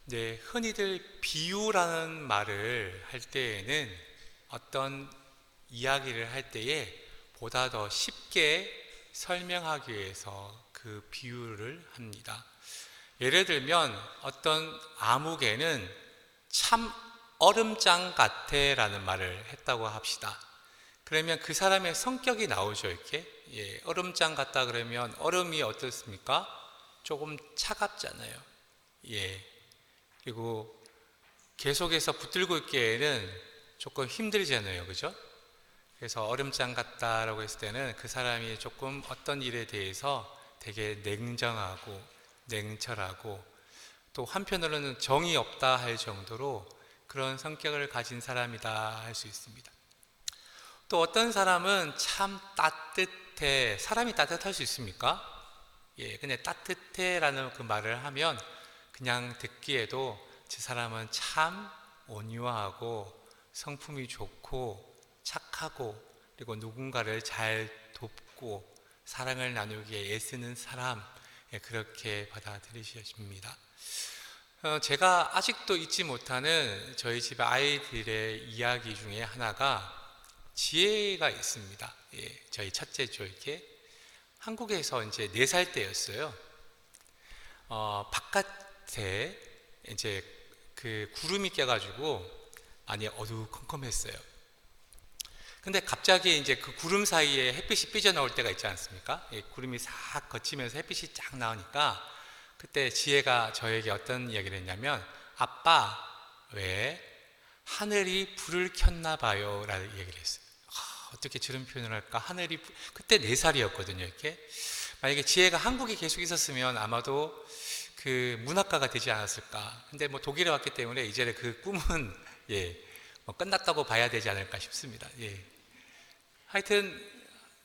네, 흔히들 비유라는 말을 할 때에는 어떤 이야기를 할 때에 보다 더 쉽게 설명하기 위해서 그 비유를 합니다. 예를 들면 어떤 아무개는 참 얼음장 같아 라는 말을 했다고 합시다. 그러면 그 사람의 성격이 나오죠, 이렇게. 예, 얼음장 같다 그러면 얼음이 어떻습니까? 조금 차갑잖아요. 예. 그리고 계속해서 붙들고 있기에는 조금 힘들잖아요, 그죠? 그래서 얼음장 같다라고 했을 때는 그 사람이 조금 어떤 일에 대해서 되게 냉정하고 냉철하고 또 한편으로는 정이 없다 할 정도로 그런 성격을 가진 사람이다 할 수 있습니다. 또 어떤 사람은 참 따뜻해. 사람이 따뜻할 수 있습니까? 예, 근데 따뜻해 라는 그 말을 하면 그냥 듣기에도 저 사람은 참 온유하고 성품이 좋고 착하고 그리고 누군가를 잘 돕고 사랑을 나누기에 애쓰는 사람, 예, 그렇게 받아들이십니다. 제가 아직도 잊지 못하는 저희 집 아이들의 이야기 중에 하나가 지혜가 있습니다. 예, 저희 첫째죠, 이렇게. 한국에서 이제 4살 때였어요. 바깥에 이제 그 구름이 껴가지고 많이 어두컴컴했어요. 근데 갑자기 이제 그 구름 사이에 햇빛이 삐져나올 때가 있지 않습니까? 예, 구름이 싹 거치면서 햇빛이 쫙 나오니까 그때 지혜가 저에게 어떤 이야기를 했냐면, 아빠, 왜 하늘이 불을 켰나 봐요 라는 얘기를 했어요. 어떻게 저런 표현을 할까? 그때 4살이었거든요, 이렇게. 만약에 지혜가 한국에 계속 있었으면 아마도 그 문학가가 되지 않았을까. 근데 뭐 독일에 왔기 때문에 이제 그 꿈은 예, 뭐 끝났다고 봐야 되지 않을까 싶습니다. 예. 하여튼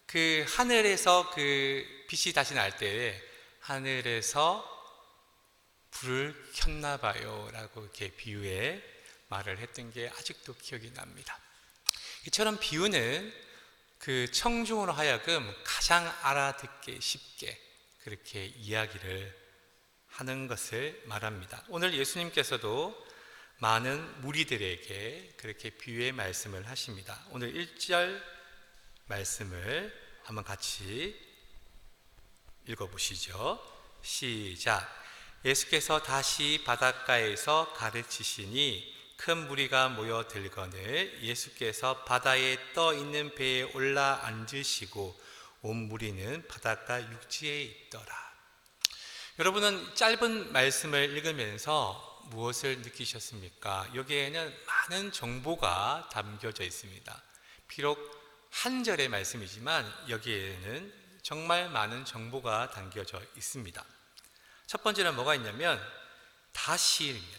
그 하늘에서 그 빛이 다시 날 때에 하늘에서 불을 켰나 봐요 라고 이렇게 비유해 말을 했던 게 아직도 기억이 납니다. 이처럼 비유는 그 청중으로 하여금 가장 알아듣기 쉽게 그렇게 이야기를 하는 것을 말합니다. 오늘 예수님께서도 많은 무리들에게 그렇게 비유의 말씀을 하십니다. 오늘 1절 말씀을 한번 같이 읽어보시죠. 시작. 예수께서 다시 바닷가에서 가르치시니 큰 무리가 모여들거늘 예수께서 바다에 떠 있는 배에 올라 앉으시고 온 무리는 바닷가 육지에 있더라. 여러분은 짧은 말씀을 읽으면서 무엇을 느끼셨습니까? 여기에는 많은 정보가 담겨져 있습니다. 비록 한 절의 말씀이지만 여기에는 정말 많은 정보가 담겨져 있습니다. 첫 번째는 뭐가 있냐면 다시입니다.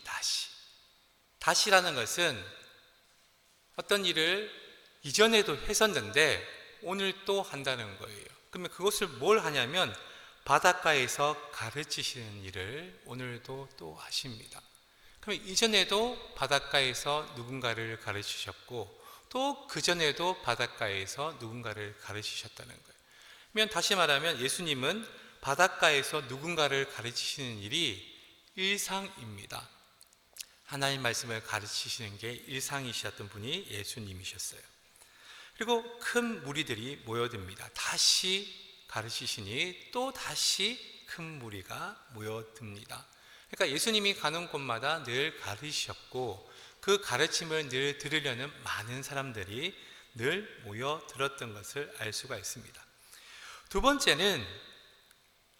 다시라는 것은 어떤 일을 이전에도 했었는데 오늘 또 한다는 거예요. 그러면 그것을 뭘 하냐면 바닷가에서 가르치시는 일을 오늘도 또 하십니다. 그럼 이전에도 바닷가에서 누군가를 가르치셨고 또 그전에도 바닷가에서 누군가를 가르치셨다는 거예요. 그러면 다시 말하면 예수님은 바닷가에서 누군가를 가르치시는 일이 일상입니다. 하나님 말씀을 가르치시는 게 일상이셨던 분이 예수님이셨어요. 그리고 큰 무리들이 모여듭니다. 다시 가르치시니 또 다시 큰 무리가 모여듭니다. 그러니까 예수님이 가는 곳마다 늘 가르치셨고 그 가르침을 늘 들으려는 많은 사람들이 늘 모여들었던 것을 알 수가 있습니다. 두 번째는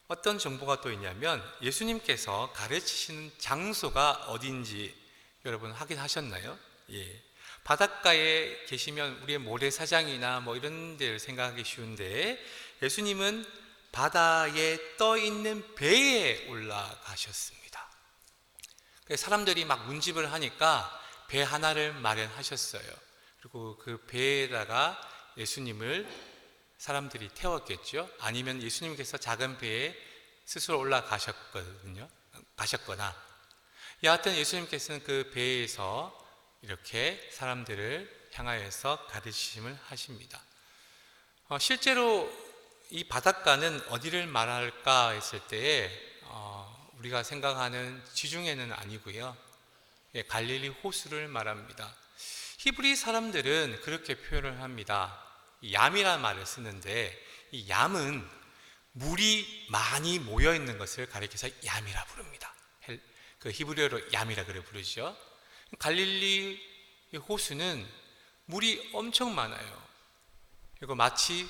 어떤 정보가 또 있냐면 예수님께서 가르치시는 장소가 어딘지 여러분 확인하셨나요? 예. 바닷가에 계시면 우리의 모래사장이나 뭐 이런 데를 생각하기 쉬운데 예수님은 바다에 떠 있는 배에 올라가셨습니다. 사람들이 막 문집을 하니까 배 하나를 마련하셨어요. 그리고 그 배에다가 예수님을 사람들이 태웠겠죠. 아니면 예수님께서 작은 배에 스스로 가셨거나 여하튼 예수님께서는 그 배에서 이렇게 사람들을 향하여서 가르치심을 하십니다. 실제로 이 바닷가는 어디를 말할까 했을 때에 우리가 생각하는 지중해는 아니고요. 갈릴리 호수를 말합니다. 히브리 사람들은 그렇게 표현을 합니다. 얌이라는 말을 쓰는데 이 얌은 물이 많이 모여 있는 것을 가리켜서 얌이라 부릅니다. 그 히브리어로 얌이라 그래 부르죠. 갈릴리 호수는 물이 엄청 많아요. 그리고 마치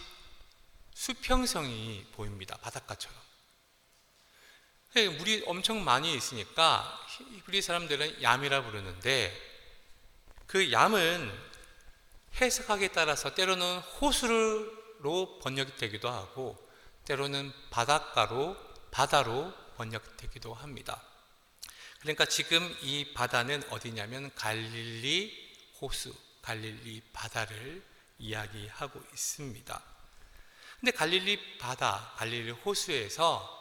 수평성이 보입니다. 바닷가처럼. 물이 엄청 많이 있으니까 히브리 사람들은 얌이라 부르는데 그 얌은 해석하기에 따라서 때로는 호수로 번역되기도 하고 때로는 바다로 번역되기도 합니다. 그러니까 지금 이 바다는 어디냐면 갈릴리 호수, 갈릴리 바다를 이야기하고 있습니다. 근데 갈릴리 바다, 갈릴리 호수에서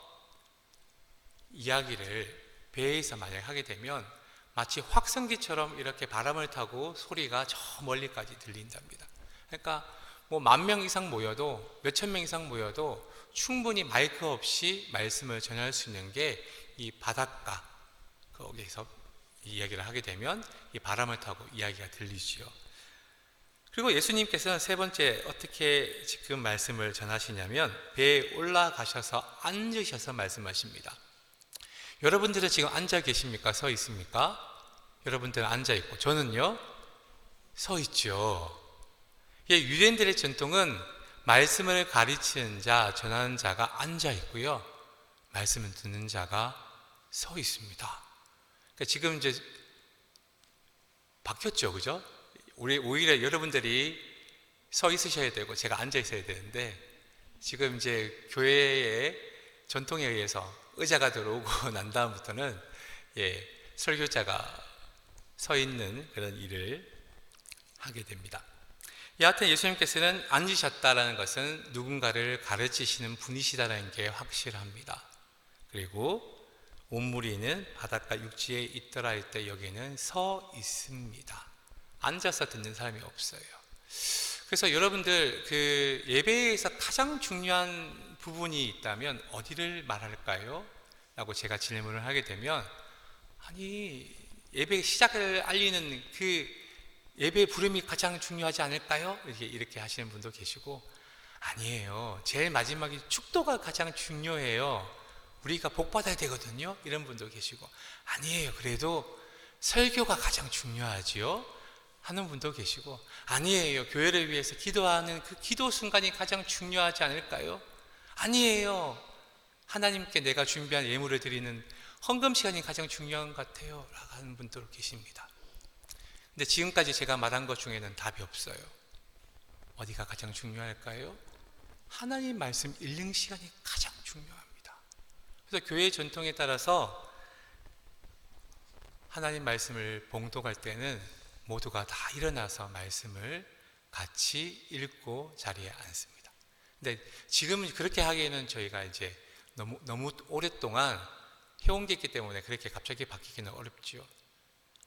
이야기를 배에서 만약 하게 되면 마치 확성기처럼 이렇게 바람을 타고 소리가 저 멀리까지 들린답니다. 그러니까 뭐 10,000명 이상 모여도 몇천 명 이상 모여도 충분히 마이크 없이 말씀을 전할 수 있는 게 이 바닷가 거기에서 이야기를 하게 되면 이 바람을 타고 이야기가 들리지요. 그리고 예수님께서는 세 번째 어떻게 지금 말씀을 전하시냐면 배에 올라가셔서 앉으셔서 말씀하십니다. 여러분들은 지금 앉아 계십니까? 서 있습니까? 여러분들은 앉아 있고 저는요 서 있죠. 유대인들의 전통은 말씀을 가르치는 자, 전하는 자가 앉아 있고요, 말씀을 듣는 자가 서 있습니다. 그러니까 지금 이제 바뀌었죠, 그죠? 오히려 여러분들이 서 있으셔야 되고 제가 앉아 있어야 되는데 지금 이제 교회의 전통에 의해서 의자가 들어오고 난 다음부터는 설교자가 서 있는 그런 일을 하게 됩니다. 여하튼 예수님께서는 앉으셨다라는 것은 누군가를 가르치시는 분이시다라는 게 확실합니다. 그리고 온 무리는 바닷가 육지에 있더라 할 때 여기는 서 있습니다. 앉아서 듣는 사람이 없어요. 그래서 여러분들 그 예배에서 가장 중요한 부분이 있다면 어디를 말할까요? 라고 제가 질문을 하게 되면 아니 예배 시작을 알리는 그 예배 부름이 가장 중요하지 않을까요? 이렇게 하시는 분도 계시고 아니에요. 제일 마지막에 축도가 가장 중요해요. 우리가 복 받아야 되거든요. 이런 분도 계시고 아니에요. 그래도 설교가 가장 중요하지요. 하는 분도 계시고 아니에요. 교회를 위해서 기도하는 그 기도 순간이 가장 중요하지 않을까요? 아니에요. 하나님께 내가 준비한 예물을 드리는 헌금 시간이 가장 중요한 것 같아요. 라고 하는 분도 계십니다. 근데 지금까지 제가 말한 것 중에는 답이 없어요. 어디가 가장 중요할까요? 하나님 말씀 읽는 시간이 가장 중요합니다. 그래서 교회의 전통에 따라서 하나님 말씀을 봉독할 때는 모두가 다 일어나서 말씀을 같이 읽고 자리에 앉습니다. 근데 지금은 그렇게 하기에는 저희가 이제 너무 오랫동안 해온 게 있기 때문에 그렇게 갑자기 바뀌기는 어렵지요.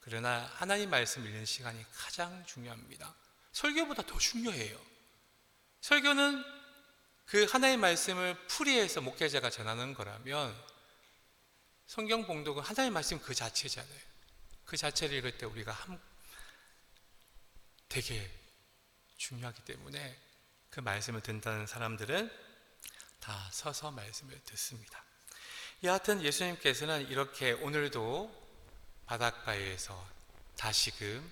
그러나 하나님 말씀 읽는 시간이 가장 중요합니다. 설교보다 더 중요해요. 설교는 그 하나의 말씀을 풀이해서 목회자가 전하는 거라면 성경 봉독은 하나의 말씀 그 자체잖아요. 그 자체를 읽을 때 우리가 되게 중요하기 때문에 그 말씀을 듣는 사람들은 다 서서 말씀을 듣습니다. 여하튼 예수님께서는 이렇게 오늘도 바닷가에서 다시금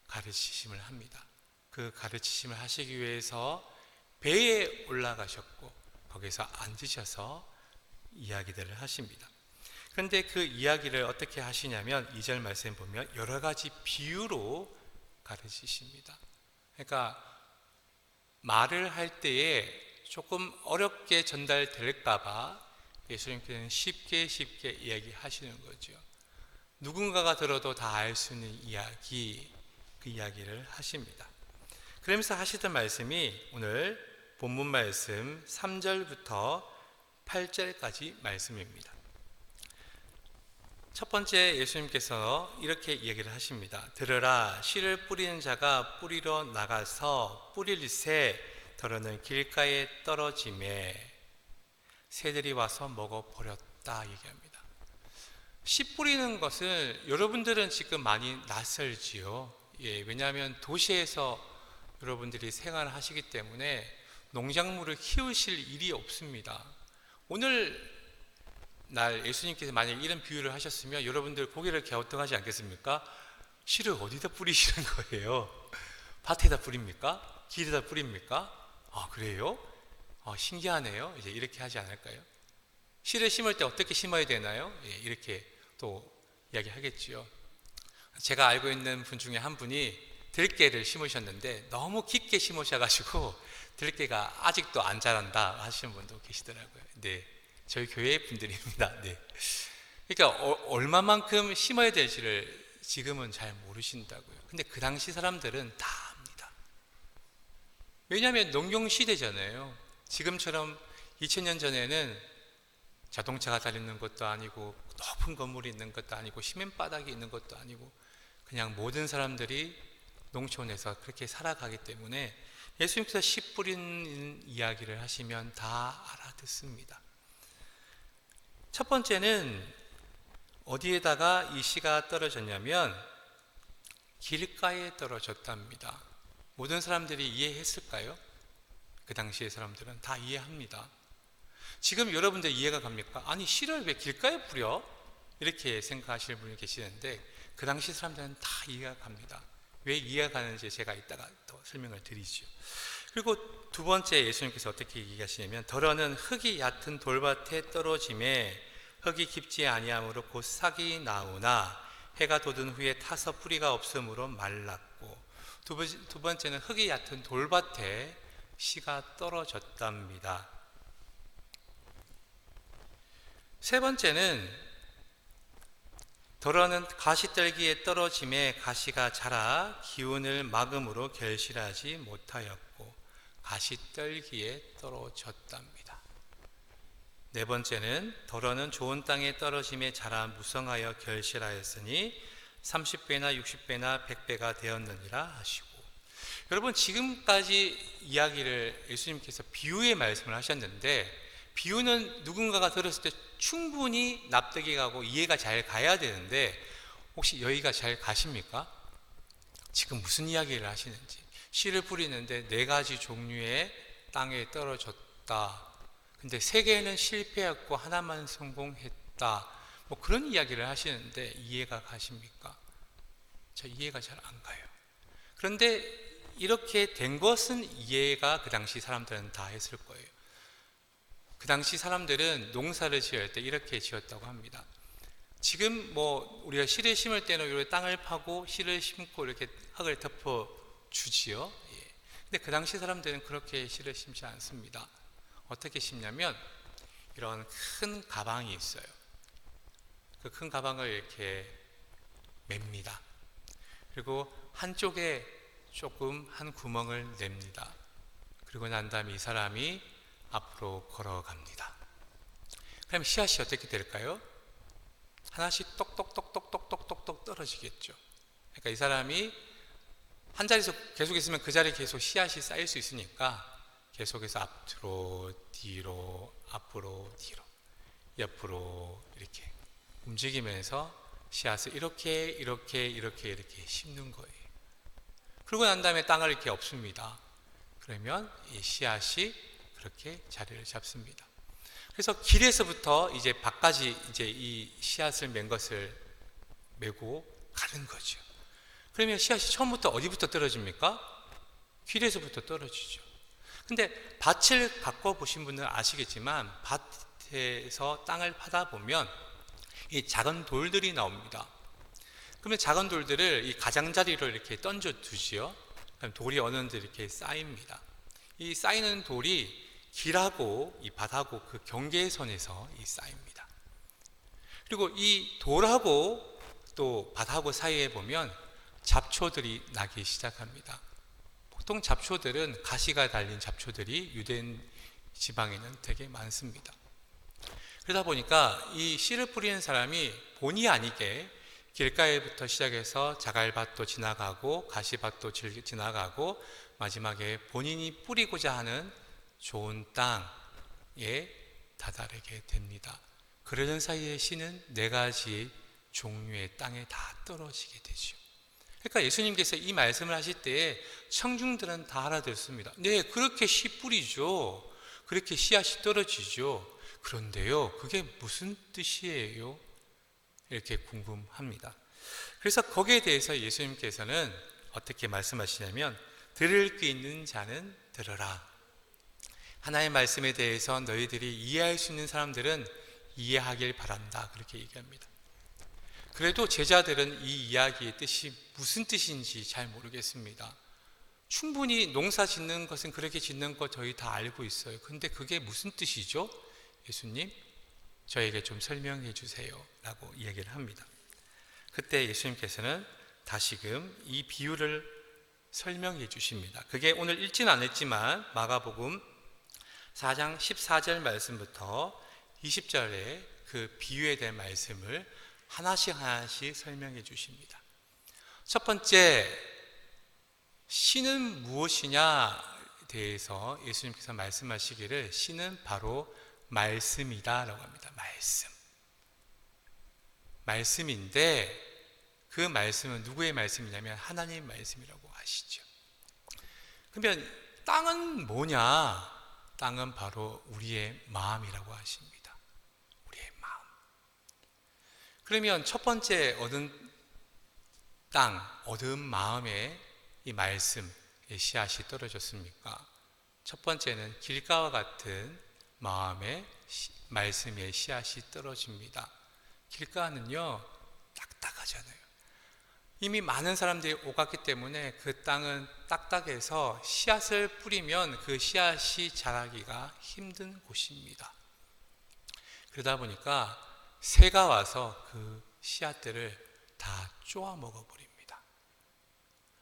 가르치심을 합니다. 그 가르치심을 하시기 위해서 배에 올라가셨고 거기서 앉으셔서 이야기들을 하십니다. 그런데 그 이야기를 어떻게 하시냐면 2절 말씀 보면 여러 가지 비유로 가르치십니다. 그러니까 말을 할 때에 조금 어렵게 전달될까 봐 예수님께서는 쉽게 이야기하시는 거죠. 누군가가 들어도 다 알 수 있는 이야기, 그 이야기를 하십니다. 그러면서 하시던 말씀이 오늘 본문 말씀 3절부터 8절까지 말씀입니다. 첫 번째 예수님께서 이렇게 이야기를 하십니다. 들으라, 씨를 뿌리는 자가 뿌리러 나가서 뿌릴새 더러는 길가에 떨어지매 새들이 와서 먹어버렸다 얘기합니다. 씨 뿌리는 것은 여러분들은 지금 많이 낯설지요. 예, 왜냐하면 도시에서 여러분들이 생활을 하시기 때문에 농작물을 키우실 일이 없습니다. 오늘 날 예수님께서 만약 이런 비유를 하셨으면 여러분들 고개를 갸우뚱하지 않겠습니까? 씨를 어디다 뿌리시는 거예요? 밭에다 뿌립니까? 길에다 뿌립니까? 아, 그래요? 신기하네요. 이제 이렇게 하지 않을까요? 씨를 심을 때 어떻게 심어야 되나요? 예, 이렇게 또 이야기하겠지요. 제가 알고 있는 분 중에 한 분이 들깨를 심으셨는데 너무 깊게 심으셔가지고 들깨가 아직도 안 자란다 하시는 분도 계시더라고요. 네, 저희 교회 분들입니다. 네. 그러니까 얼마만큼 심어야 될지를 지금은 잘 모르신다고요. 근데 그 당시 사람들은 다 압니다. 왜냐하면 농경 시대잖아요. 지금처럼 2000년 전에는 자동차가 달리는 것도 아니고 높은 건물이 있는 것도 아니고 시멘바닥이 있는 것도 아니고 그냥 모든 사람들이 농촌에서 그렇게 살아가기 때문에 예수님께서 씨 뿌리는 이야기를 하시면 다 알아듣습니다. 첫 번째는 어디에다가 이 씨가 떨어졌냐면 길가에 떨어졌답니다. 모든 사람들이 이해했을까요? 그 당시의 사람들은 다 이해합니다. 지금 여러분들 이해가 갑니까? 아니, 씨를 왜 길가에 뿌려? 이렇게 생각하시는 분이 계시는데 그 당시 사람들은 다 이해가 갑니다. 왜 이해가 가는지 제가 이따가 더 설명을 드리죠. 그리고 두 번째 예수님께서 어떻게 얘기하시냐면 더러는 흙이 얕은 돌밭에 떨어짐에 흙이 깊지 아니하므로 곧 싹이 나오나 해가 돋은 후에 타서 뿌리가 없으므로 말랐고 두 번째는 흙이 얕은 돌밭에 씨가 떨어졌답니다. 세 번째는 더러는 가시떨기에 떨어짐에 가시가 자라 기운을 막음으로 결실하지 못하였고 가시떨기에 떨어졌답니다. 네 번째는 더러는 좋은 땅에 떨어짐에 자라 무성하여 결실하였으니 30배나 60배나 100배가 되었느니라 하시고, 여러분 지금까지 이야기를 예수님께서 비유의 말씀을 하셨는데 비유는 누군가가 들었을 때 충분히 납득이 가고 이해가 잘 가야 되는데 혹시 여기가 잘 가십니까? 지금 무슨 이야기를 하시는지. 씨를 뿌리는데 4가지 종류의 땅에 떨어졌다. 근데 3개는 실패했고 하나만 성공했다. 뭐 그런 이야기를 하시는데 이해가 가십니까? 저 이해가 잘 안 가요. 그런데 이렇게 된 것은 이해가 그 당시 사람들은 다 했을 거예요. 그 당시 사람들은 농사를 지을 때 이렇게 지었다고 합니다. 지금 뭐 우리가 씨를 심을 때는 이렇게 땅을 파고 씨를 심고 이렇게 흙을 덮어 주지요. 예. 근데 그 당시 사람들은 그렇게 씨를 심지 않습니다. 어떻게 심냐면 이런 큰 가방이 있어요. 그 큰 가방을 이렇게 맵니다. 그리고 한쪽에 조금 한 구멍을 냅니다. 그리고 난 다음에 이 사람이 앞으로 걸어갑니다. 그럼 씨앗이 어떻게 될까요? 하나씩 똑똑똑똑똑똑똑 떨어지겠죠. 그러니까 이 사람이 한 자리에서 계속 있으면 그 자리에 계속 씨앗이 쌓일 수 있으니까 계속해서 앞으로 뒤로 앞으로 뒤로 옆으로 이렇게 움직이면서 씨앗을 이렇게 심는 거예요. 그러고 난 다음에 땅을 이렇게 엎습니다. 그러면 이 씨앗이 그렇게 자리를 잡습니다. 그래서 길에서부터 이제 밖까지 이제 이 씨앗을 맨 것을 메고 가는 거죠. 그러면 씨앗이 처음부터 어디부터 떨어집니까? 길에서부터 떨어지죠. 근데 밭을 바꿔 보신 분은 아시겠지만 밭에서 땅을 파다 보면 이 작은 돌들이 나옵니다. 그러면 작은 돌들을 이 가장자리로 이렇게 던져 두지요. 그럼 돌이 어느 정도 이렇게 쌓입니다. 이 쌓이는 돌이 길하고 이 밭하고 그 경계선에서 이 쌓입니다. 그리고 이 돌하고 또 밭하고 사이에 보면 잡초들이 나기 시작합니다. 보통 잡초들은 가시가 달린 잡초들이 유대인 지방에는 되게 많습니다. 그러다 보니까 이 씨를 뿌리는 사람이 본의 아니게 길가에부터 시작해서 자갈밭도 지나가고 가시밭도 지나가고 마지막에 본인이 뿌리고자 하는 좋은 땅에 다다르게 됩니다. 그러던 사이에 씨는 4가지 종류의 땅에 다 떨어지게 되죠. 그러니까 예수님께서 이 말씀을 하실 때에 청중들은 다 알아듣습니다. 네, 그렇게 씨 뿌리죠. 그렇게 씨앗이 떨어지죠. 그런데요, 그게 무슨 뜻이에요? 이렇게 궁금합니다. 그래서 거기에 대해서 예수님께서는 어떻게 말씀하시냐면, 들을 귀 있는 자는 들으라. 하나의 말씀에 대해서 너희들이 이해할 수 있는 사람들은 이해하길 바란다. 그렇게 얘기합니다. 그래도 제자들은 이 이야기의 뜻이 무슨 뜻인지 잘 모르겠습니다. 충분히 농사 짓는 것은 그렇게 짓는 거 저희 다 알고 있어요. 근데 그게 무슨 뜻이죠? 예수님, 저에게 좀 설명해 주세요. 라고 이야기를 합니다. 그때 예수님께서는 다시금 이 비유를 설명해 주십니다. 그게 오늘 읽지는 않았지만 마가복음 4장 14절 말씀부터 20절에 그 비유에 대한 말씀을 하나씩 설명해 주십니다. 첫 번째, 씨는 무엇이냐에 대해서 예수님께서 말씀하시기를, 씨는 바로 말씀이다 라고 합니다. 말씀인데 그 말씀은 누구의 말씀이냐면 하나님의 말씀이라고 하시죠. 그러면 땅은 뭐냐? 땅은 바로 우리의 마음이라고 하십니다. 우리의 마음. 그러면 첫 번째 얻은 땅, 얻은 마음에 이 말씀의 씨앗이 떨어졌습니까? 첫 번째는 길가와 같은 마음에 말씀의 씨앗이 떨어집니다. 길가는요, 딱딱하잖아요. 이미 많은 사람들이 오갔기 때문에 그 땅은 딱딱해서 씨앗을 뿌리면 그 씨앗이 자라기가 힘든 곳입니다. 그러다 보니까 새가 와서 그 씨앗들을 다 쪼아 먹어버립니다.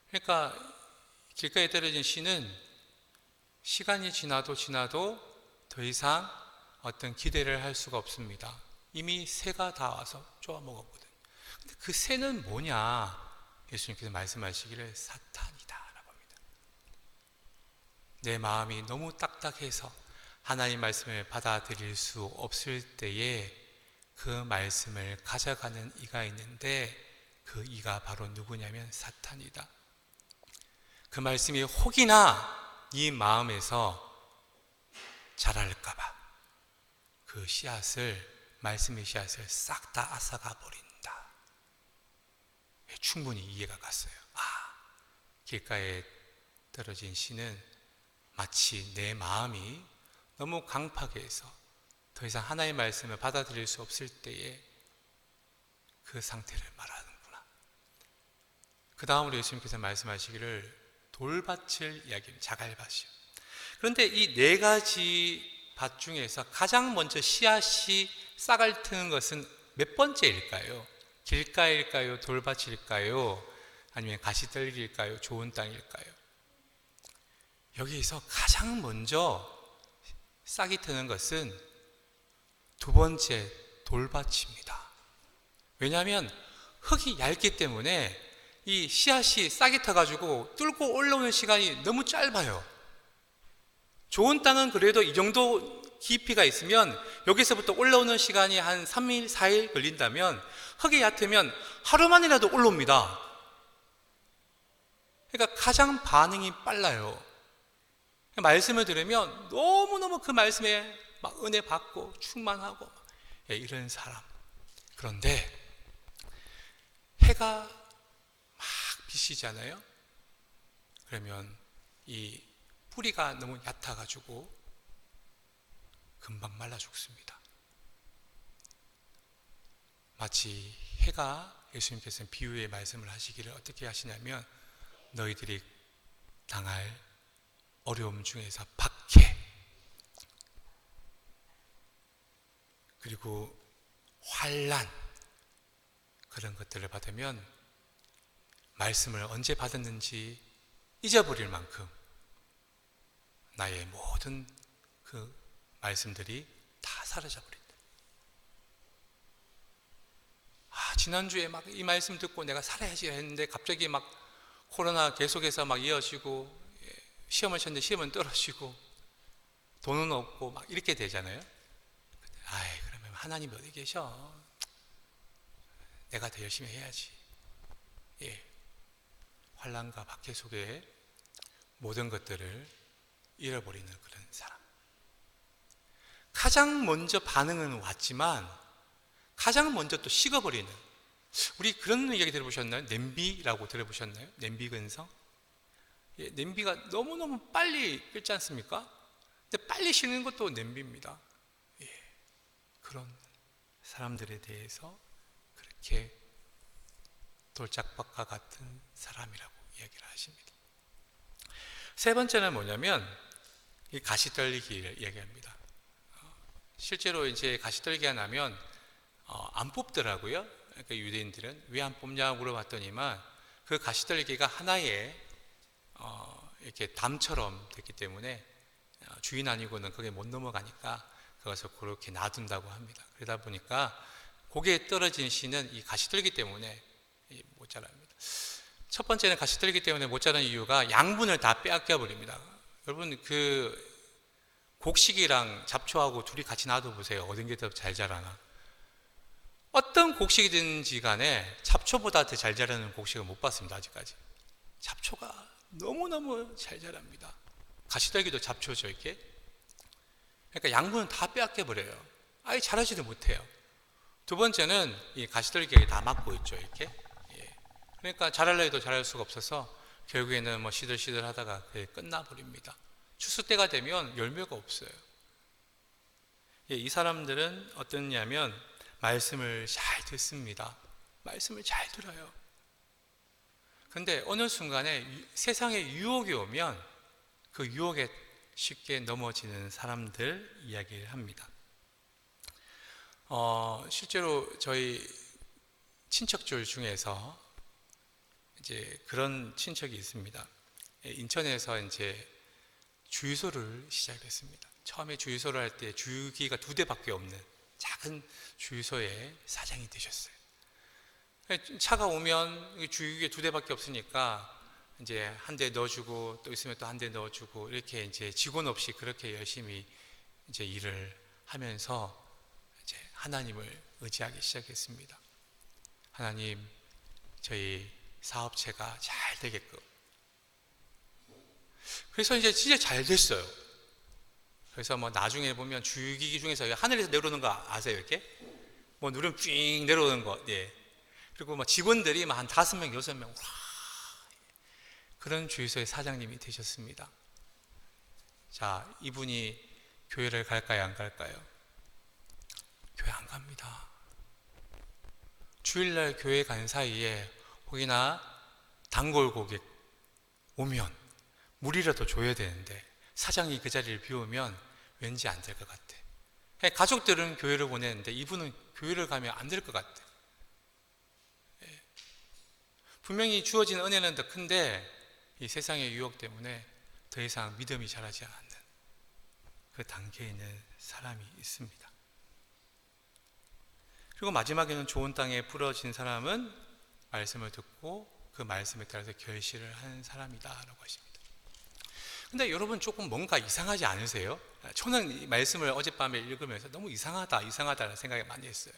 그러니까 길가에 떨어진 씨는 시간이 지나도 더 이상 어떤 기대를 할 수가 없습니다. 이미 새가 다 와서 쪼아 먹었거든요. 근데 그 새는 뭐냐? 예수님께서 말씀하시기를 사탄이다 라고 합니다. 내 마음이 너무 딱딱해서 하나님 말씀을 받아들일 수 없을 때에 그 말씀을 가져가는 이가 있는데, 그 이가 바로 누구냐면 사탄이다. 그 말씀이 혹이나 네 마음에서 자랄까봐 그 말씀의 씨앗을 싹 다 앗아가 버린다. 충분히 이해가 갔어요. 길가에 떨어진 씨는 마치 내 마음이 너무 강팍해서 더 이상 하나님의 말씀을 받아들일 수 없을 때에 그 상태를 말하는구나. 그 다음으로 예수님께서 말씀하시기를 돌밭을 이야기합니다. 자갈밭이요. 그런데 이 네 가지 밭 중에서 가장 먼저 씨앗이 싹을 트는 것은 몇 번째일까요? 길가일까요? 돌밭일까요? 아니면 가시떨기일까요? 좋은 땅일까요? 여기에서 가장 먼저 싹이 트는 것은 두 번째 돌밭입니다. 왜냐하면 흙이 얇기 때문에 이 씨앗이 싹이 터가지고 뚫고 올라오는 시간이 너무 짧아요. 좋은 땅은 그래도 이 정도 깊이가 있으면 여기서부터 올라오는 시간이 한 3일, 4일 걸린다면, 흙이 얕으면 하루만이라도 올라옵니다. 그러니까 가장 반응이 빨라요. 말씀을 들으면 너무너무 그 말씀에 막 은혜 받고 충만하고 이런 사람. 그런데 해가 막 비치잖아요. 그러면 이 뿌리가 너무 얕아가지고 금방 말라 죽습니다. 마치 해가, 예수님께서는 비유의 말씀을 하시기를 어떻게 하시냐면, 너희들이 당할 어려움 중에서 박해, 그리고 환난, 그런 것들을 받으면 말씀을 언제 받았는지 잊어버릴 만큼 나의 모든 그 말씀들이 다 사라져버린다. 지난주에 막 이 말씀 듣고 내가 살아야지 했는데 갑자기 막 코로나 계속해서 막 이어지고, 시험을 쳤는데 시험은 떨어지고 돈은 없고 막 이렇게 되잖아요. 그러면 하나님이 어디 계셔? 내가 더 열심히 해야지. 예, 환난과 박해 속에 모든 것들을 잃어버리는 그런 사람. 가장 먼저 반응은 왔지만 가장 먼저 또 식어버리는, 우리 그런 이야기 들어보셨나요? 냄비라고 들어보셨나요? 냄비 근성? 예, 냄비가 너무너무 빨리 끓지 않습니까? 근데 빨리 식는 것도 냄비입니다. 예, 그런 사람들에 대해서 그렇게 돌짝밭과 같은 사람이라고 이야기를 하십니다. 세 번째는 뭐냐면 이 가시떨기를 이야기합니다. 실제로 이제 가시떨기가 나면 안 뽑더라고요. 그러니까 유대인들은 왜 안 뽑냐고 물어봤더니만 그 가시떨기가 하나의 이렇게 담처럼 됐기 때문에 주인 아니고는 거기에 못 넘어가니까 그것을 그렇게 놔둔다고 합니다. 그러다 보니까 고개에 떨어진 씨는 이 가시떨기 때문에 못 자랍니다. 첫 번째는 가시떨기 때문에 못 자라는 이유가 양분을 다 빼앗겨 버립니다. 여러분 그 곡식이랑 잡초하고 둘이 같이 놔둬 보세요. 어떤 게 더 잘 자라나? 어떤 곡식이든지 간에 잡초보다 더 잘 자라는 곡식을 못 봤습니다. 아직까지. 잡초가 너무너무 잘 자랍니다. 가시떨기도 잡초죠, 이렇게. 그러니까 양분은 다 빼앗겨 버려요. 아예 자라지도 못해요. 두 번째는 이 가시떨기가 다 막고 있죠, 이렇게. 예. 그러니까 자랄라 해도 자랄 수가 없어서 결국에는 뭐 시들시들 하다가 끝나버립니다. 추수 때가 되면 열매가 없어요. 예, 이 사람들은 어떻냐면 말씀을 잘 듣습니다. 말씀을 잘 들어요. 근데 어느 순간에 세상에 유혹이 오면 그 유혹에 쉽게 넘어지는 사람들 이야기를 합니다. 실제로 저희 친척들 중에서 이제 그런 친척이 있습니다. 인천에서 이제 주유소를 시작했습니다. 처음에 주유소를 할 때 주유기가 2대밖에 없는 작은 주유소의 사장이 되셨어요. 차가 오면 주유기가 2대밖에 없으니까 이제 한 대 넣어주고 또 있으면 또 한 대 넣어주고 이렇게 이제 직원 없이 그렇게 열심히 이제 일을 하면서 이제 하나님을 의지하기 시작했습니다. 하나님, 저희 사업체가 잘 되게끔. 그래서 이제 진짜 잘 됐어요. 그래서 뭐 나중에 보면 주유기기 중에서 하늘에서 내려오는 거 아세요? 이렇게 뭐 누르면 삥 내려오는 거. 예. 그리고 뭐 직원들이 한 5명, 6명, 와, 그런 주유소의 사장님이 되셨습니다. 자, 이분이 교회를 갈까요, 안 갈까요? 교회 안 갑니다. 주일날 교회 간 사이에 혹이나 단골 고객 오면 물이라도 줘야 되는데 사장이 그 자리를 비우면 왠지 안 될 것 같아. 가족들은 교회를 보내는데 이분은 교회를 가면 안 될 것 같아. 분명히 주어진 은혜는 더 큰데 이 세상의 유혹 때문에 더 이상 믿음이 자라지 않는 그 단계에 있는 사람이 있습니다. 그리고 마지막에는 좋은 땅에 부러진 사람은 말씀을 듣고 그 말씀에 따라서 결실을 하는 사람이다 라고 하십니다. 근데 여러분 조금 뭔가 이상하지 않으세요? 저는 이 말씀을 어젯밤에 읽으면서 너무 이상하다는 생각이 많이 했어요.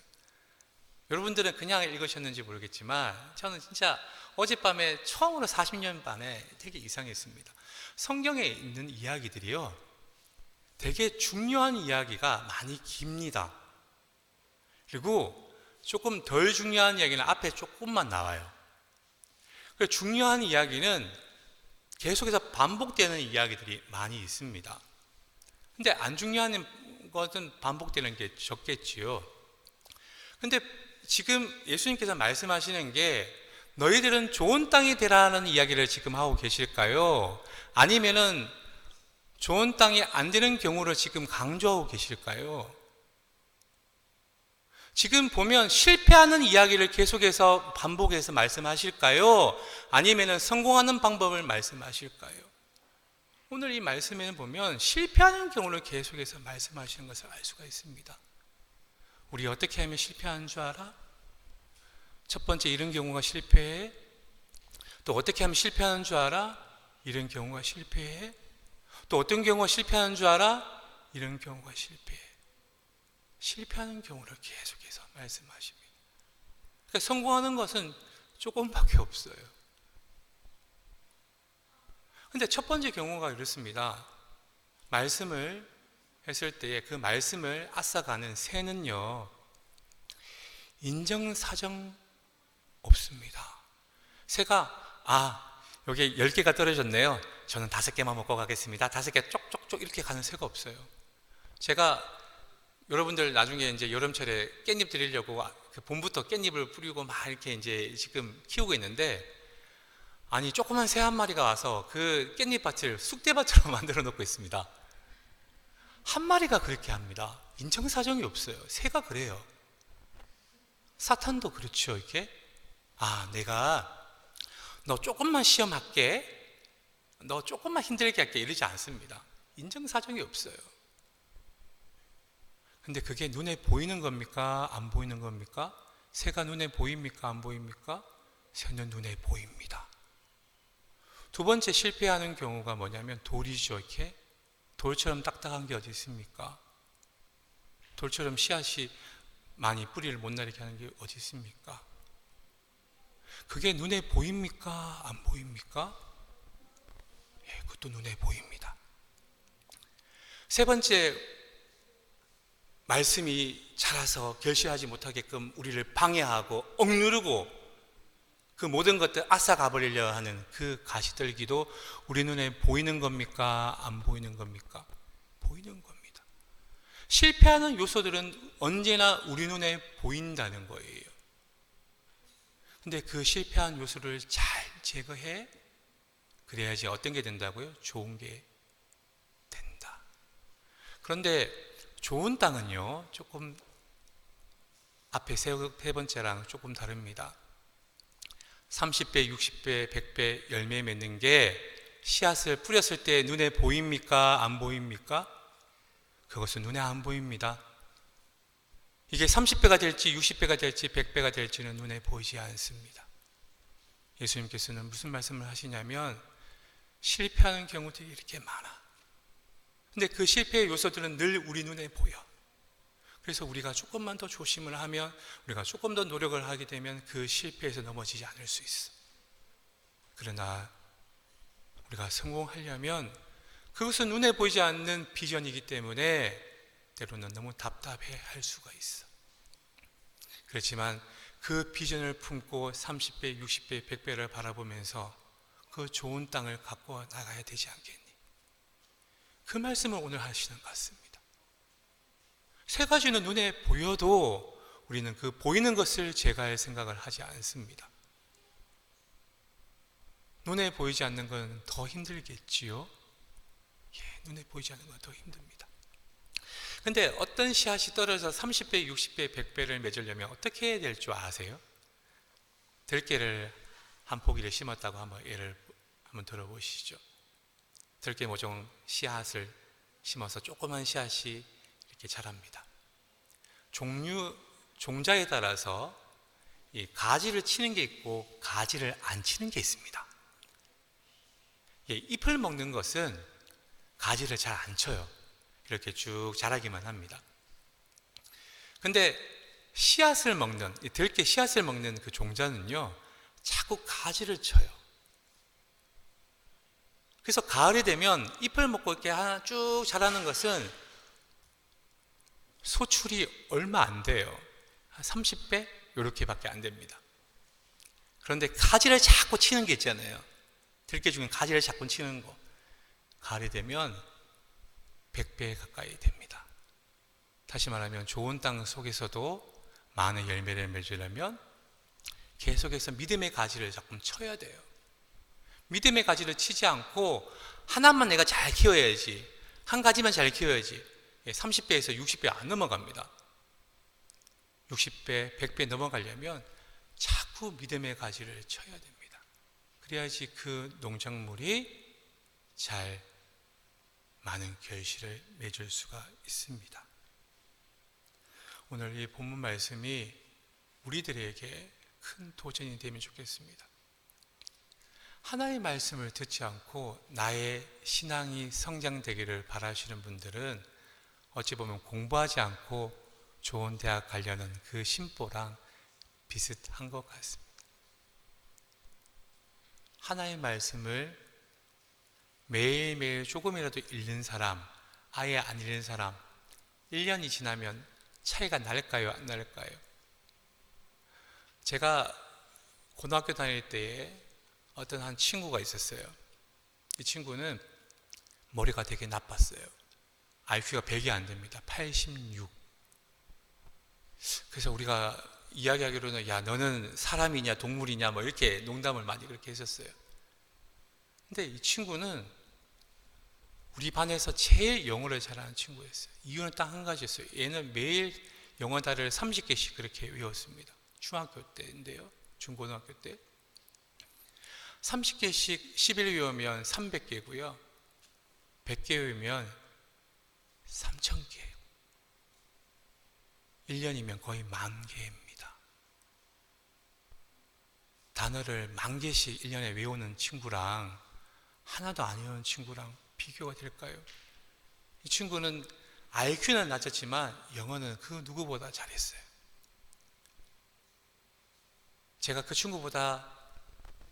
여러분들은 그냥 읽으셨는지 모르겠지만 저는 진짜 어젯밤에 처음으로 40년 만에 되게 이상했습니다. 성경에 있는 이야기들이요, 되게 중요한 이야기가 많이 깁니다. 그리고 조금 덜 중요한 이야기는 앞에 조금만 나와요. 그리고 중요한 이야기는 계속해서 반복되는 이야기들이 많이 있습니다. 근데 안 중요한 것은 반복되는 게 적겠지요. 근데 지금 예수님께서 말씀하시는 게 너희들은 좋은 땅이 되라는 이야기를 지금 하고 계실까요? 아니면은 좋은 땅이 안 되는 경우를 지금 강조하고 계실까요? 지금 보면 실패하는 이야기를 계속해서 반복해서 말씀하실까요? 아니면은 성공하는 방법을 말씀하실까요? 오늘 이 말씀에는 보면 실패하는 경우를 계속해서 말씀하시는 것을 알 수가 있습니다. 우리 어떻게 하면 실패하는 줄 알아? 첫 번째, 이런 경우가 실패해. 또 어떻게 하면 실패하는 줄 알아? 이런 경우가 실패해. 또 어떤 경우가 실패하는 줄 알아? 이런 경우가 실패해. 실패하는 경우를 계속해서 말씀하십니다. 그러니까 성공하는 것은 조금밖에 없어요. 근데 첫 번째 경우가 이렇습니다. 말씀을 했을 때에 그 말씀을 앗아가는 새는요, 인정사정 없습니다. 새가 여기 10개가 떨어졌네요. 저는 5개만 먹고 가겠습니다. 5개 쪽쪽쪽 이렇게 가는 새가 없어요. 제가 여러분들 나중에 이제 여름철에 깻잎 드리려고 그 봄부터 깻잎을 뿌리고 막 이렇게 이제 지금 키우고 있는데, 아니 조그만 새 한 마리가 와서 그 깻잎밭을 쑥대밭으로 만들어 놓고 있습니다. 한 마리가 그렇게 합니다. 인정사정이 없어요. 새가 그래요. 사탄도 그렇죠. 이렇게 내가 너 조금만 시험할게, 너 조금만 힘들게 할게 이러지 않습니다. 인정사정이 없어요. 근데 그게 눈에 보이는 겁니까? 안 보이는 겁니까? 새가 눈에 보입니까? 안 보입니까? 새는 눈에 보입니다. 두 번째 실패하는 경우가 뭐냐면 돌이죠. 이렇게 돌처럼 딱딱한 게 어디 있습니까? 돌처럼 씨앗이 많이 뿌리를 못 내리게 하는 게 어디 있습니까? 그게 눈에 보입니까? 안 보입니까? 예, 그것도 눈에 보입니다. 세 번째, 말씀이 자라서 결실하지 못하게끔 우리를 방해하고 억누르고 그 모든 것들 앗아가 버리려 하는 그 가시떨기도 우리 눈에 보이는 겁니까? 안 보이는 겁니까? 보이는 겁니다. 실패하는 요소들은 언제나 우리 눈에 보인다는 거예요. 근데 그 실패한 요소를 잘 제거해 그래야지 어떤 게 된다고요? 좋은 게 된다. 그런데 좋은 땅은요, 조금 앞에 세 번째랑 조금 다릅니다. 30배, 60배, 100배 열매 맺는 게 씨앗을 뿌렸을 때 눈에 보입니까? 안 보입니까? 그것은 눈에 안 보입니다. 이게 30배가 될지 60배가 될지 100배가 될지는 눈에 보이지 않습니다. 예수님께서는 무슨 말씀을 하시냐면 실패하는 경우들이 이렇게 많아. 근데 그 실패의 요소들은 늘 우리 눈에 보여. 그래서 우리가 조금만 더 조심을 하면, 우리가 조금 더 노력을 하게 되면 그 실패에서 넘어지지 않을 수 있어. 그러나 우리가 성공하려면 그것은 눈에 보이지 않는 비전이기 때문에 때로는 너무 답답해 할 수가 있어. 그렇지만 그 비전을 품고 30배, 60배, 100배를 바라보면서 그 좋은 땅을 갖고 나가야 되지 않겠니? 그 말씀을 오늘 하시는 것 같습니다. 세 가지는 눈에 보여도 우리는 그 보이는 것을 제거할 생각을 하지 않습니다. 눈에 보이지 않는 건 더 힘들겠지요? 예, 눈에 보이지 않는 건 더 힘듭니다. 근데 어떤 씨앗이 떨어져 30배, 60배, 100배를 맺으려면 어떻게 해야 될 줄 아세요? 들깨를 한 포기를 심었다고 한번 예를 한번 들어보시죠. 들깨 모종 씨앗을 심어서 조그만 씨앗이 이렇게 자랍니다. 종자에 따라서 이 가지를 치는 게 있고 가지를 안 치는 게 있습니다. 예, 잎을 먹는 것은 가지를 잘 안 쳐요. 이렇게 쭉 자라기만 합니다. 근데 씨앗을 먹는, 들깨 씨앗을 먹는 그 종자는요, 자꾸 가지를 쳐요. 그래서 가을이 되면 잎을 먹고 이렇게 하나 쭉 자라는 것은 소출이 얼마 안 돼요. 한 30배? 이렇게밖에 안 됩니다. 그런데 가지를 자꾸 치는 게 있잖아요. 들깨 중에 가지를 자꾸 치는 거. 가을이 되면 100배 가까이 됩니다. 다시 말하면 좋은 땅 속에서도 많은 열매를 맺으려면 계속해서 믿음의 가지를 자꾸 쳐야 돼요. 믿음의 가지를 치지 않고 하나만 내가 잘 키워야지, 한 가지만 잘 키워야지 30배에서 60배 안 넘어갑니다. 60배, 100배 넘어가려면 자꾸 믿음의 가지를 쳐야 됩니다. 그래야지 그 농작물이 잘 많은 결실을 맺을 수가 있습니다. 오늘 이 본문 말씀이 우리들에게 큰 도전이 되면 좋겠습니다. 하나의 말씀을 듣지 않고 나의 신앙이 성장되기를 바라시는 분들은 어찌 보면 공부하지 않고 좋은 대학 가려는 그 심보랑 비슷한 것 같습니다. 하나의 말씀을 매일매일 조금이라도 읽는 사람, 아예 안 읽는 사람, 1년이 지나면 차이가 날까요? 안 날까요? 제가 고등학교 다닐 때에 어떤 한 친구가 있었어요. 이 친구는 머리가 되게 나빴어요. IQ가 100이 안 됩니다. 86. 그래서 우리가 이야기하기로는 야, 너는 사람이냐 동물이냐 뭐 이렇게 농담을 많이 그렇게 했었어요. 근데 이 친구는 우리 반에서 제일 영어를 잘하는 친구였어요. 이유는 딱 한 가지였어요. 얘는 매일 영어 단어를 30개씩 그렇게 외웠습니다. 중학교 때인데요. 중고등학교 때. 30개씩 10일 외우면 300개고요. 100개 외우면 3000개. 1년이면 거의 10,000개입니다. 단어를 10,000개씩 1년에 외우는 친구랑 하나도 안 외우는 친구랑 비교가 될까요? 이 친구는 IQ는 낮았지만 영어는 그 누구보다 잘했어요. 제가 그 친구보다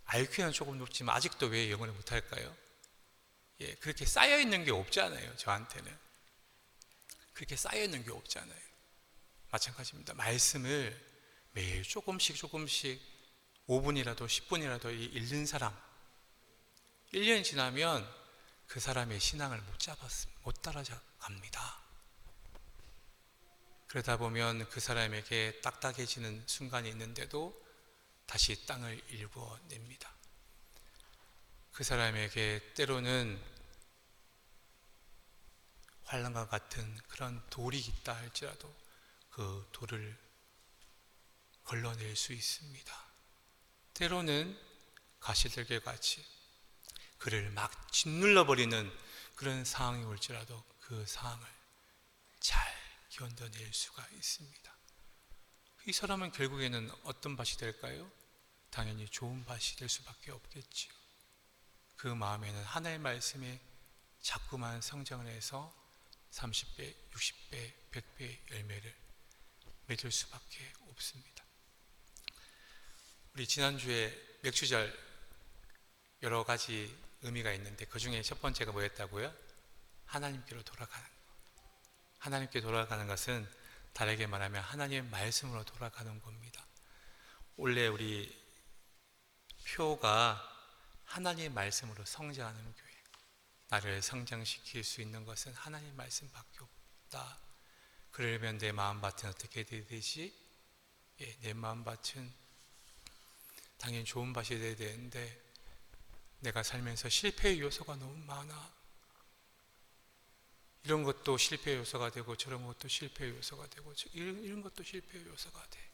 IQ는 조금 높지만 아직도 왜 영어를 못할까요? 예, 그렇게 쌓여있는 게 없잖아요. 저한테는 그렇게 쌓여있는 게 없잖아요. 마찬가지입니다. 말씀을 매일 조금씩 5분이라도 10분이라도 읽는 사람, 1년이 지나면 그 사람의 신앙을 못 따라갑니다. 그러다 보면 그 사람에게 딱딱해지는 순간이 있는데도 다시 땅을 일궈냅니다. 그 사람에게 때로는 환난과 같은 그런 돌이 있다 할지라도 그 돌을 걸러낼 수 있습니다. 때로는 가시들개 같이 그를 막 짓눌러 버리는 그런 상황이 올지라도 그 상황을 잘 견뎌낼 수가 있습니다. 이 사람은 결국에는 어떤 밭이 될까요? 당연히 좋은 밭이 될 수밖에 없겠지요. 그 마음에는 하나의 말씀에 자꾸만 성장을 해서 30배, 60배, 100배의 열매를 맺을 수밖에 없습니다. 우리 지난주에 맥주절 여러 가지 의미가 있는데 그 중에 첫 번째가 뭐였다고요? 하나님께로 돌아가는 것. 하나님께 돌아가는 것은 다르게 말하면 하나님의 말씀으로 돌아가는 겁니다. 원래 우리 표가 하나님의 말씀으로 성장하는 교회. 나를 성장시킬 수 있는 것은 하나님의 말씀밖에 없다. 그러면 내 마음밭은 어떻게 되듯이 내 마음밭은 당연히 좋은 밭이 되어야 되는데 내가 살면서 실패의 요소가 너무 많아. 이런 것도 실패의 요소가 되고 저런 것도 실패의 요소가 되고 이런 것도 실패의 요소가 돼.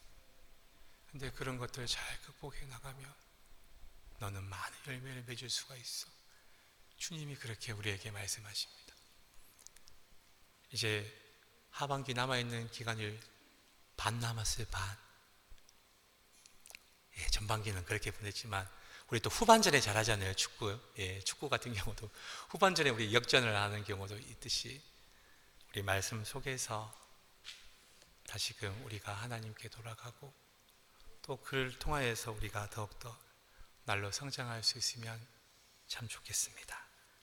근데 그런 것들을 잘 극복해 나가면 너는 많은 열매를 맺을 수가 있어. 주님이 그렇게 우리에게 말씀하십니다. 이제 하반기 남아있는 기간을 반 남았어요. 반. 예, 전반기는 그렇게 보냈지만 우리 또 후반전에 잘하잖아요. 축구. 예, 축구 같은 경우도 후반전에 우리 역전을 하는 경우도 있듯이 우리 말씀 속에서 다시금 우리가 하나님께 돌아가고 또 그를 통하여서 우리가 더욱더 날로 성장할 수 있으면 참 좋겠습니다.